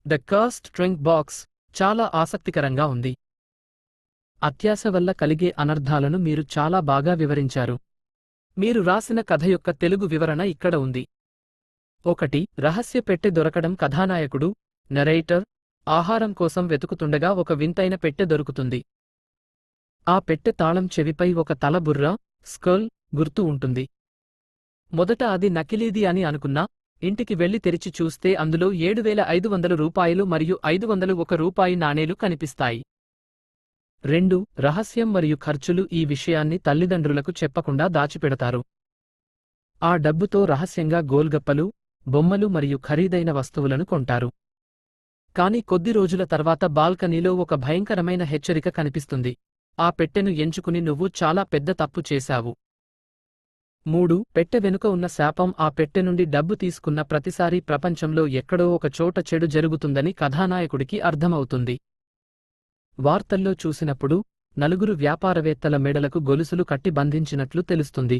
The cursed ట్రింక్ box చాలా ఆసక్తికరంగా ఉంది. అత్యాశ వల్ల కలిగే అనర్థాలను మీరు చాలా బాగా వివరించారు. మీరు రాసిన కథ యొక్క తెలుగు వివరణ ఇక్కడ ఉంది. 1. రహస్య పెట్టె దొరకడం. కథానాయకుడు నరేటర్ ఆహారం కోసం వెతుకుతుండగా ఒక వింతైన పెట్టె దొరుకుతుంది. ఆ పెట్టె తాళం చెవిపై ఒక తల బుర్ర స్కల్ గుర్తు ఉంటుంది. మొదట అది నకిలీది అని అనుకున్నా, ఇంటికి వెళ్లి తెరిచి చూస్తే అందులో 7,500 రూపాయలు మరియు 501 రూపాయి నాణేలు కనిపిస్తాయి. 2. రహస్యం మరియు ఖర్చులు. ఈ విషయాన్ని తల్లిదండ్రులకు చెప్పకుండా దాచిపెడతారు. ఆ డబ్బుతో రహస్యంగా గోల్గప్పలు, బొమ్మలు మరియు ఖరీదైన వస్తువులను కొంటారు. కాని కొద్ది రోజుల తర్వాత బాల్కనీలో ఒక భయంకరమైన హెచ్చరిక కనిపిస్తుంది. ఆ పెట్టెను ఎంచుకుని నువ్వు చాలా పెద్ద తప్పు చేశావు. 3. పెట్టె వెనుక ఉన్న శాపం. ఆ పెట్టె నుండి డబ్బు తీసుకున్న ప్రతిసారీ ప్రపంచంలో ఎక్కడో ఒక చోట చెడు జరుగుతుందని కథానాయకుడికి అర్థమవుతుంది. వార్తల్లో చూసినప్పుడు 4 వ్యాపారవేత్తల మెడలకు గొలుసులు కట్టి బంధించినట్లు తెలుస్తుంది.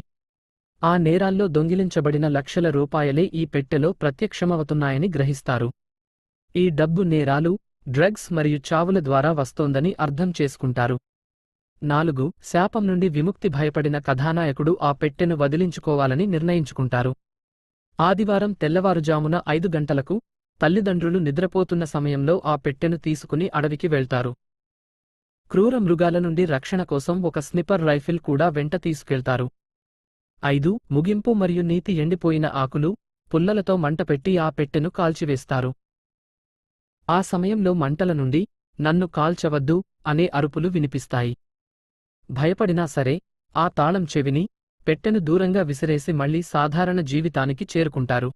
ఆ నేరాల్లో దొంగిలించబడిన లక్షల రూపాయలే ఈ పెట్టెలో ప్రత్యక్షమవుతున్నాయని గ్రహిస్తారు. ఈ డబ్బు నేరాలు, డ్రగ్స్ మరియు చావుల ద్వారా వస్తోందని అర్థం చేసుకుంటారు. 4. శాపం నుండి విముక్తి. భయపడిన కథానాయకుడు ఆ పెట్టెను వదిలించుకోవాలని నిర్ణయించుకుంటారు. ఆదివారం తెల్లవారుజామున 5 గంటలకు తల్లిదండ్రులు నిద్రపోతున్న సమయంలో ఆ పెట్టెను తీసుకుని అడవికి వెళ్తారు. క్రూర మృగాల నుండి రక్షణ కోసం ఒక స్నిపర్ రైఫిల్ కూడా వెంట తీసుకెళ్తారు. 5. ముగింపు మరియు నీతి. ఎండిపోయిన ఆకులు, పుల్లలతో మంటపెట్టి ఆ పెట్టెను కాల్చివేస్తారు. ఆ సమయంలో మంటల నుండి నన్ను కాల్చవద్దు అనే అరుపులు వినిపిస్తాయి. భయపడినా సరే ఆ తాళం చెవిని, పెట్టెను దూరంగా విసిరేసి మళ్లీ సాధారణ జీవితానికి చేరుకుంటారు.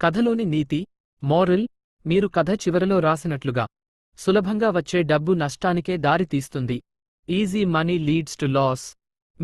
కథలోని నీతి మోరల్. మీరు కథ చివరలో రాసినట్లుగా సులభంగా వచ్చే డబ్బు నష్టానికే దారి తీస్తుంది. Easy money leads to loss.